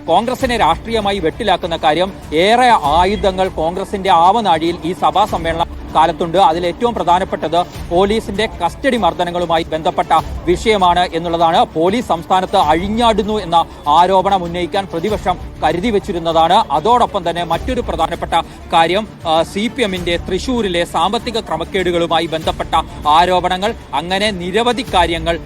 കോൺഗ്രസിനെ രാഷ്ട്രീയമായി വെട്ടിലാക്കുന്ന കാര്യം ഏറെ ആയുധങ്ങൾ കോൺഗ്രസിന്റെ ആവനാഴിയിൽ ഈ സഭാ സമ്മേളനം കാലത്തുണ്ട്. അതിൽ ഏറ്റവും പ്രധാനപ്പെട്ടത് പോലീസിന്റെ കസ്റ്റഡി മർദ്ദനങ്ങളുമായി ബന്ധപ്പെട്ട വിഷയമാണ് എന്നുള്ളതാണ്. പോലീസ് സംസ്ഥാനത്ത് അഴിഞ്ഞാടുന്നു എന്ന ആരോപണം ഉന്നയിക്കാൻ പ്രതിപക്ഷം കരുതി വെച്ചിരുന്നതാണ്. അതോടൊപ്പം തന്നെ മറ്റൊരു പ്രധാനപ്പെട്ട കാര്യം CPM-ന്റെ തൃശൂരിലെ സാമ്പത്തിക ക്രമക്കേടുകളുമായി ബന്ധപ്പെട്ട ആരോപണങ്ങൾ. അങ്ങനെ നിരവധി കാര്യങ്ങൾ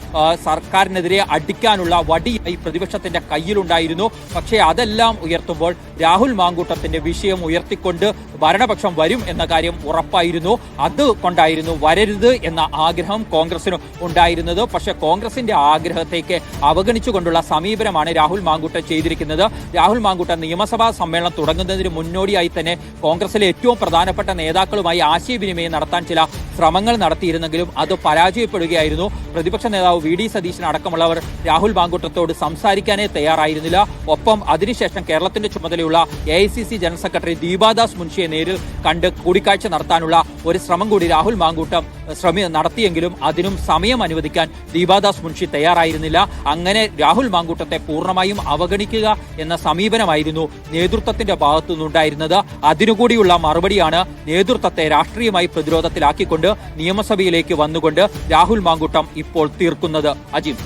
സർക്കാരിനെതിരെ അടിക്കാനുള്ള വടിയായി പ്രതിപക്ഷത്തിന്റെ കയ്യിലുണ്ടായിരുന്നു. പക്ഷേ അതെല്ലാം ഉയർത്തുമ്പോൾ രാഹുൽ മാങ്കൂട്ടത്തിന്റെ വിഷയം ഉയർത്തിക്കൊണ്ട് ഭരണപക്ഷം വരും എന്ന കാര്യം ഉറപ്പായിരുന്നു. അതുകൊണ്ടായിരുന്നു വരരുത് എന്ന ആഗ്രഹം കോൺഗ്രസിന് ഉണ്ടായിരുന്നത്. പക്ഷേ കോൺഗ്രസിന്റെ ആഗ്രഹത്തേക്ക് അവഗണിച്ചുകൊണ്ടുള്ള സമീപനമാണ് രാഹുൽ മാങ്കൂട്ടം ചെയ്തിരിക്കുന്നത്. രാഹുൽ മാങ്കൂട്ടം നിയമസഭാ സമ്മേളനം തുടങ്ങുന്നതിന് മുന്നോടിയായി തന്നെ കോൺഗ്രസിലെ ഏറ്റവും പ്രധാനപ്പെട്ട നേതാക്കളുമായി ആശയവിനിമയം നടത്താൻ ചില ശ്രമങ്ങൾ നടത്തിയിരുന്നെങ്കിലും അത് പരാജയപ്പെടുകയായിരുന്നു. പ്രതിപക്ഷ നേതാവ് VD സതീശൻ അടക്കമുള്ളവർ രാഹുൽ മാങ്കൂട്ടത്തോട് സംസാരിക്കാനേ തയ്യാറായിരുന്നില്ല. ഒപ്പം അതിനുശേഷം കേരളത്തിന്റെ ചുമതലയുള്ള AICC ജനറൽ സെക്രട്ടറി ദീപാദാസ് മുൻഷിയെ നേരിൽ കണ്ട് കൂടിക്കാഴ്ച നടത്താനുള്ള ഒരു ശ്രമം കൂടി രാഹുൽ മാങ്കൂട്ടം നടത്തിയെങ്കിലും അതിനും സമയം അനുവദിക്കാൻ ദീപാദാസ് മുൻഷി തയ്യാറായിരുന്നില്ല. അങ്ങനെ രാഹുൽ മാങ്കൂട്ടത്തെ പൂർണ്ണമായും അവഗണിക്കുക എന്ന സമീപനമായിരുന്നു നേതൃത്വത്തിന്റെ ഭാഗത്തു നിന്നുണ്ടായിരുന്നത്. അതിനുകൂടിയുള്ള മറുപടിയാണ് നേതൃത്വത്തെ രാഷ്ട്രീയമായി പ്രതിരോധത്തിലാക്കിക്കൊണ്ട് നിയമസഭയിലേക്ക് വന്നുകൊണ്ട് രാഹുൽ മാങ്കൂട്ടം ഇപ്പോൾ തീർക്കുന്നത്. അജിം.